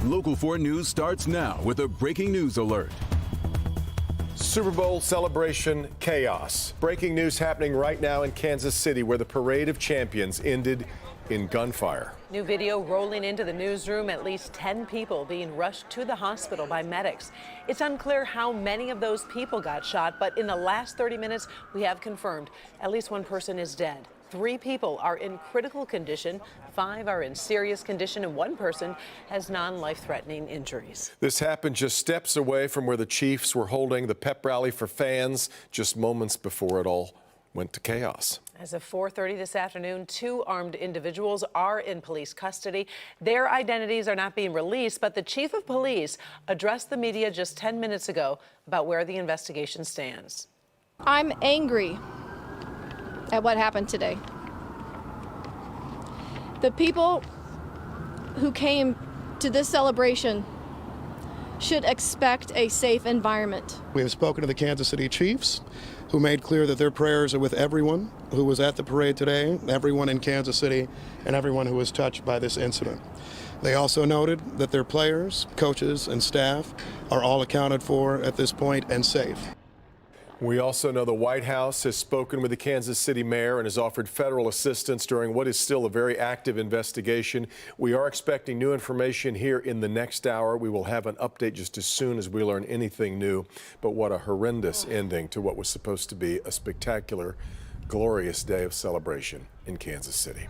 Local 4 News starts now with a breaking news alert. Super Bowl celebration chaos. Breaking news happening right now in Kansas City, where the parade of champions ended in gunfire. New video rolling into the newsroom, at least 10 people being rushed to the hospital by medics. It's unclear how many of those people got shot, but in the last 30 minutes, we have confirmed at least one person is dead. 3 people are in critical condition, 5 are in serious condition, and 1 person has non-life-threatening injuries. This happened just steps away from where the Chiefs were holding the pep rally for fans just moments before it all went to chaos. As of 4:30 this afternoon, 2 armed individuals are in police custody. Their identities are not being released, but the chief of police addressed the media just 10 minutes ago about where the investigation stands. I'm angry at what happened today. The people who came to this celebration should expect a safe environment. We have spoken to the Kansas City Chiefs, who made clear that their prayers are with everyone who was at the parade today, everyone in Kansas City, and everyone who was touched by this incident. They also noted that their players, coaches, and staff are all accounted for at this point and safe. We also know the White House has spoken with the Kansas City mayor and has offered federal assistance during what is still a very active investigation. We are expecting new information here in the next hour. We will have an update just as soon as we learn anything new. But what a horrendous ending to what was supposed to be a spectacular, glorious day of celebration in Kansas City.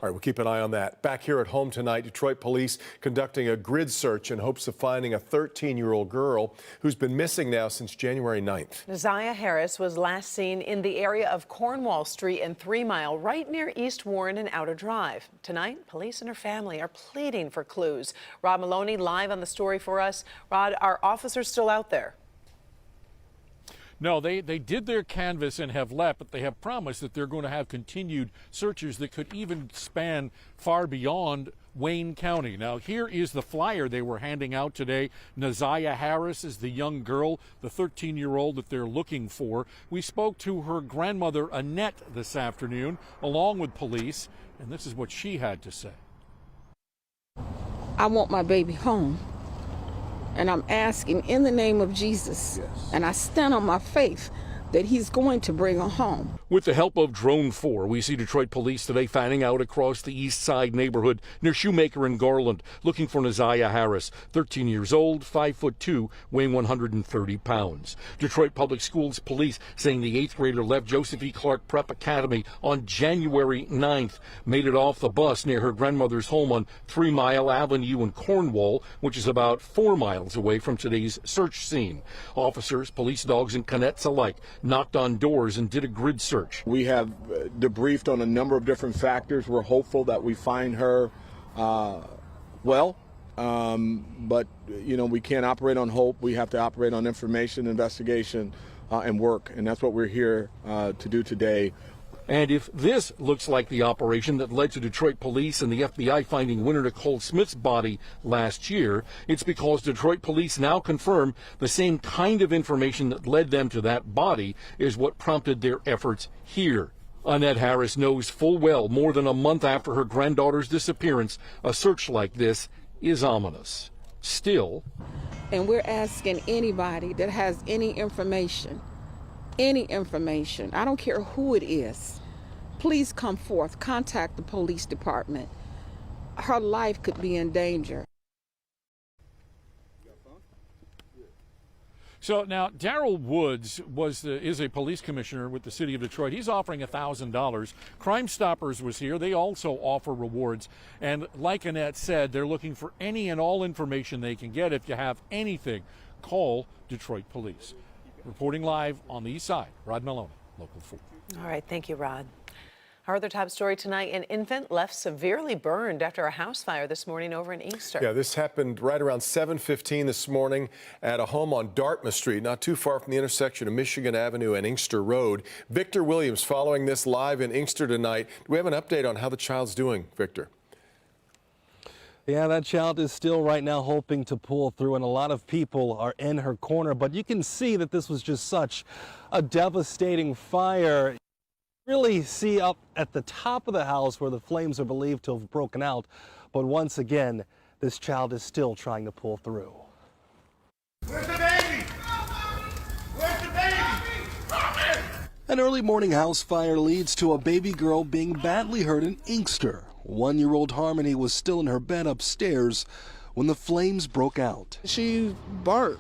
All right, we'll keep an eye on that. Back here at home tonight, Detroit police conducting a grid search in hopes of finding a 13-year-old girl who's been missing now since January 9th. Neziah Harris was last seen in the area of Cornwall Street and 3 Mile, right near East Warren and Outer Drive. Tonight, police and her family are pleading for clues. Rod Maloney live on the story for us. Rod, are officers still out there? No, they did their canvass and have left, but they have promised that they're going to have continued searches that could even span far beyond Wayne County. Now, here is the flyer they were handing out today. Neziah Harris is the young girl, the 13-year-old that they're looking for. We spoke to her grandmother, Annette, this afternoon, along with police, and this is what she had to say. I want my baby home. And I'm asking in the name of Jesus, and I stand on my faith that he's going to bring her home. With the help of Drone 4, we see Detroit police today fanning out across the East Side neighborhood near Shoemaker and Garland, looking for Neziah Harris, 13 years old, 5'2", weighing 130 pounds. Detroit Public Schools police saying the 8th grader left Joseph E. Clark Prep Academy on January 9th, made it off the bus near her grandmother's home on 3 Mile Avenue in Cornwall, which is about 4 miles away from today's search scene. Officers, police dogs, and cadets alike knocked on doors and did a grid search. We have debriefed on a number of different factors. We're hopeful that we find her but you know, we can't operate on hope. We have to operate on information, investigation, and work, and that's what we're here to do today. And if this looks like the operation that led to Detroit police and the FBI finding Winter Nicole Smith's body last year, it's because Detroit police now confirm the same kind of information that led them to that body is what prompted their efforts here. Annette Harris knows full well, more than a month after her granddaughter's disappearance, a search like this is ominous. Still, And we're asking anybody that has any information, I don't care who it is, please come forth, contact the police department. Her life could be in danger. So now, Darrell Woods is a police commissioner with the city of Detroit. He's offering $1,000. Crime Stoppers was here. They also offer rewards. And like Annette said, they're looking for any and all information they can get. If you have anything, call Detroit Police. Reporting live on the east side, Rod Maloney, Local 4. All right, thank you, Rod. Our other top story tonight, an infant left severely burned after a house fire this morning over in Inkster. Yeah, this happened right around 7:15 this morning at a home on Dartmouth Street, not too far from the intersection of Michigan Avenue and Inkster Road. Victor Williams following this live in Inkster tonight. Do we have an update on how the child's doing, Victor? Yeah, that child is still right now hoping to pull through, and a lot of people are in her corner. But you can see that this was just such a devastating fire. Really see up at the top of the house where the flames are believed to have broken out. But once again, this child is still trying to pull through. Where's the baby? Where's the baby? An early morning house fire leads to a baby girl being badly hurt in Inkster. 1-year-old Harmony was still in her bed upstairs when the flames broke out. She burnt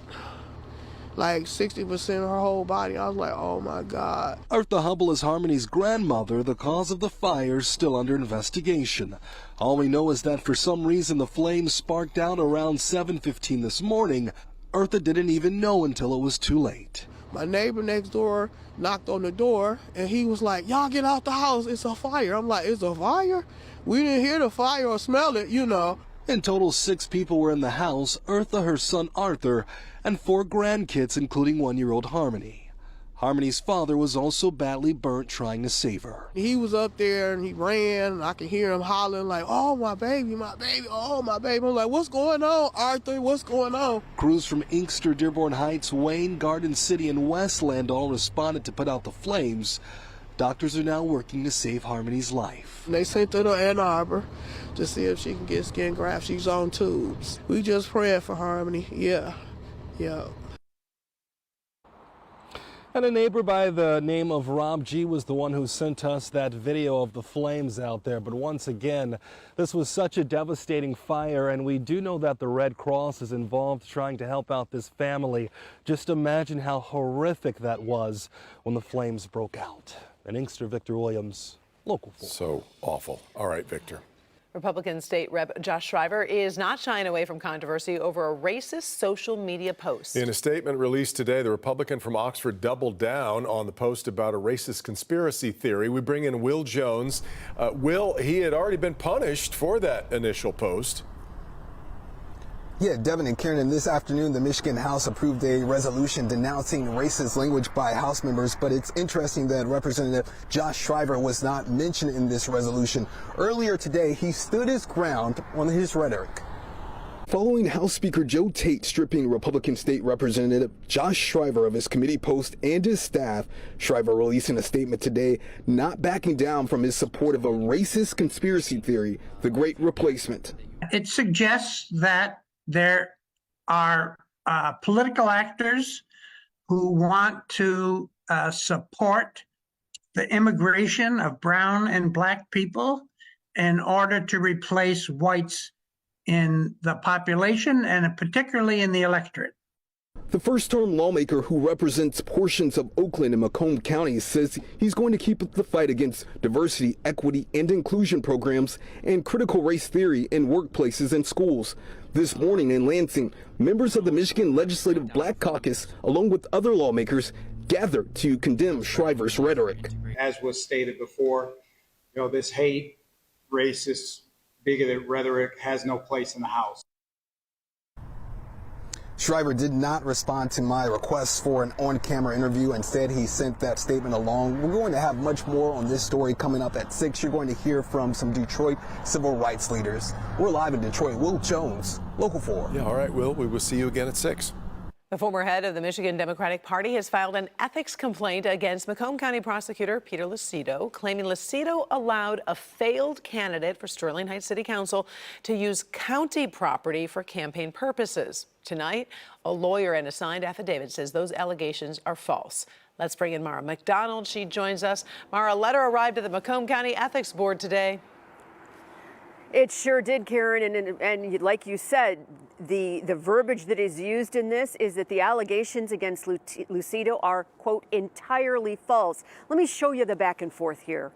like 60% of her whole body. I was like, oh my God. Eartha Hubble is Harmony's grandmother. The cause of the fire is still under investigation. All we know is that for some reason the flames sparked out around 7:15 this morning. Eartha didn't even know until it was too late. My neighbor next door knocked on the door and he was like, y'all get out the house, it's a fire. I'm like, it's a fire? We didn't hear the fire or smell it, you know. In total, 6 people were in the house: Eartha, her son Arthur, and 4 grandkids, including 1-year-old Harmony. Harmony's father was also badly burnt trying to save her. He was up there and he ran and I could hear him hollering like, oh my baby, oh my baby. I'm like, what's going on, Arthur, what's going on? Crews from Inkster, Dearborn Heights, Wayne, Garden City, and Westland all responded to put out the flames. Doctors are now working to save Harmony's life. They sent her to Ann Arbor to see if she can get skin grafts. She's on tubes. We just praying for Harmony. Yeah. And a neighbor by the name of Rob G was the one who sent us that video of the flames out there. But once again, this was such a devastating fire, and we do know that the Red Cross is involved trying to help out this family. Just imagine how horrific that was when the flames broke out. In Inkster, Victor Williams, Local 4. So awful. All right, Victor. Republican State Rep Josh Shriver is not shying away from controversy over a racist social media post. In a statement released today, the Republican from Oxford doubled down on the post about a racist conspiracy theory. We bring in Will Jones. Will, he had already been punished for that initial post. Yeah, Devin and Karen, this afternoon, the Michigan House approved a resolution denouncing racist language by House members, but it's interesting that Representative Josh Shriver was not mentioned in this resolution. Earlier today, he stood his ground on his rhetoric. Following House Speaker Joe Tate stripping Republican State Representative Josh Shriver of his committee post and his staff, Shriver releasing a statement today not backing down from his support of a racist conspiracy theory, the Great Replacement. It suggests that there are political actors who want to support the immigration of brown and black people in order to replace whites in the population and particularly in the electorate. The first-term lawmaker who represents portions of Oakland and Macomb counties says he's going to keep up the fight against diversity, equity, and inclusion programs and critical race theory in workplaces and schools. This morning in Lansing, members of the Michigan Legislative Black Caucus, along with other lawmakers, gathered to condemn Shriver's rhetoric. As was stated before, this hate, racist, bigoted rhetoric has no place in the House. Shriver did not respond to my request for an on-camera interview. Instead, he sent that statement along. We're going to have much more on this story coming up at 6. You're going to hear from some Detroit civil rights leaders. We're live in Detroit. Will Jones, Local 4. Yeah, all right, Will. We will see you again at 6. The former head of the Michigan Democratic Party has filed an ethics complaint against Macomb County Prosecutor Peter Lucido, claiming Lucido allowed a failed candidate for Sterling Heights City Council to use county property for campaign purposes. Tonight, a lawyer and a signed affidavit says those allegations are false. Let's bring in Mara McDonald. She joins us. Mara, a letter arrived at the Macomb County Ethics Board today. It sure did, Karen, and like you said, the verbiage that is used in this is that the allegations against Lucido are, quote, entirely false. Let me show you the back and forth here.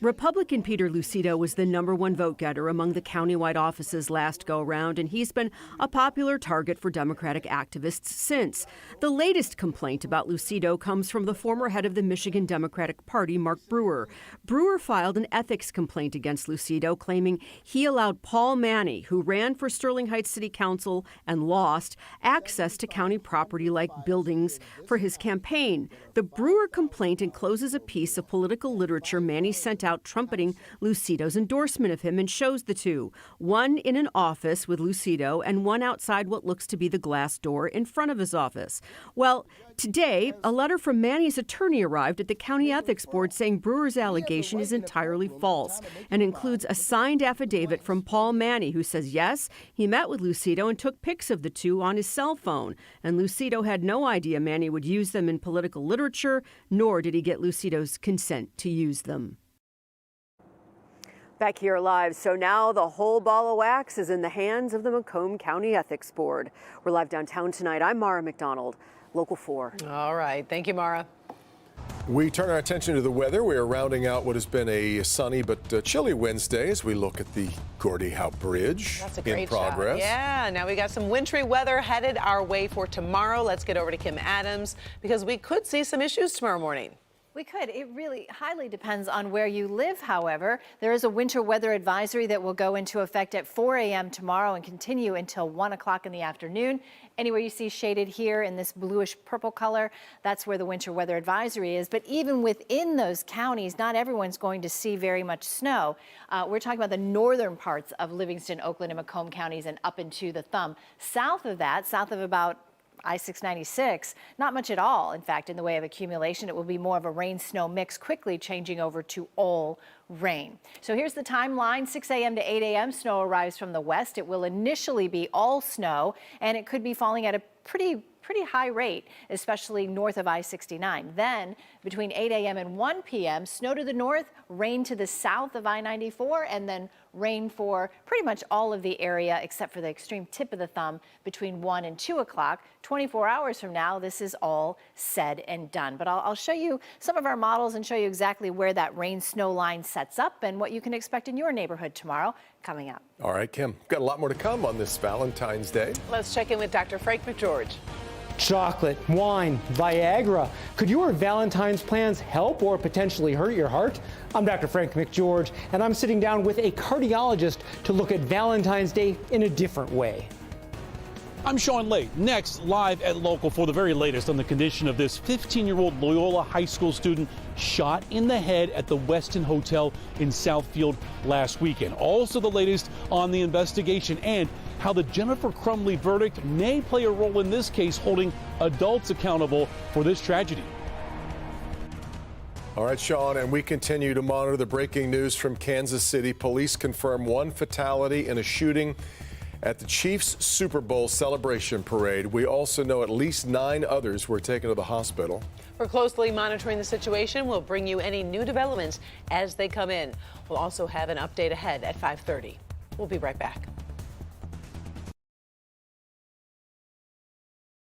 Republican Peter Lucido was the #1 vote getter among the countywide offices last go-round, and he's been a popular target for Democratic activists since. The latest complaint about Lucido comes from the former head of the Michigan Democratic Party, Mark Brewer. Brewer filed an ethics complaint against Lucido, claiming he allowed Paul Manny, who ran for Sterling Heights City Council and lost, access to county property like buildings for his campaign. The The Brewer complaint encloses a piece of political literature Manny sent out trumpeting Lucido's endorsement of him and shows the two, one in an office with Lucido and one outside what looks to be the glass door in front of his office. Well, today, a letter from Manny's attorney arrived at the County Ethics Board saying Brewer's allegation is entirely false and includes a signed affidavit from Paul Manny, who says, yes, he met with Lucido and took pics of the two on his cell phone. And Lucido had no idea Manny would use them in political literature, nor did he get Lucido's consent to use them. Back here live. So now the whole ball of wax is in the hands of the Macomb County Ethics Board. We're live downtown tonight. I'm Mara McDonald, Local 4. All right. Thank you, Mara. We turn our attention to the weather. We are rounding out what has been a sunny but chilly Wednesday as we look at the Gordie Howe Bridge. That's a great in progress. shot. Yeah, now we got some wintry weather headed our way for tomorrow. Let's get over to Kim Adams because we could see some issues tomorrow morning. We could. It really highly depends on where you live, however. There is a winter weather advisory that will go into effect at 4 a.m. tomorrow and continue until 1 o'clock in the afternoon. Anywhere you see shaded here in this bluish purple color, that's where the winter weather advisory is. But even within those counties, not everyone's going to see very much snow. We're talking about the northern parts of Livingston, Oakland, and Macomb counties and up into the thumb. South of that, south of about I-696, not much at all, in fact, in the way of accumulation. It will be more of a rain-snow mix, quickly changing over to all rain. So here's the timeline. 6 a.m. to 8 a.m. Snow arrives from the west. It will initially be all snow, and it could be falling at a pretty high rate, especially north of I-69. Then, between 8 a.m. and 1 p.m., snow to the north, rain to the south of I-94, and then rain for pretty much all of the area except for the extreme tip of the thumb between 1 and 2 o'clock. 24 hours from now, this is all said and done. But I'll show you some of our models and show you exactly where that rain-snow line sets up and what you can expect in your neighborhood tomorrow coming up. All right, Kim, got a lot more to come on this Valentine's Day. Let's check in with Dr. Frank McGeorge. Chocolate, wine, Viagra. Could your Valentine's plans help or potentially hurt your heart? I'm Dr. Frank McGeorge, and I'm sitting down with a cardiologist to look at Valentine's Day in a different way. I'm Sean Lake, next live at Local for the very latest on the condition of this 15-year-old Loyola High School student shot in the head at the Westin Hotel in Southfield last weekend. Also the latest on the investigation and how the Jennifer Crumley verdict may play a role in this case, holding adults accountable for this tragedy. All right, Sean, and we continue to monitor the breaking news from Kansas City. Police confirm one fatality in a shooting at the Chiefs Super Bowl celebration parade. We also know at least 9 others were taken to the hospital. We're closely monitoring the situation. We'll bring you any new developments as they come in. We'll also have an update ahead at 5:30. We'll be right back.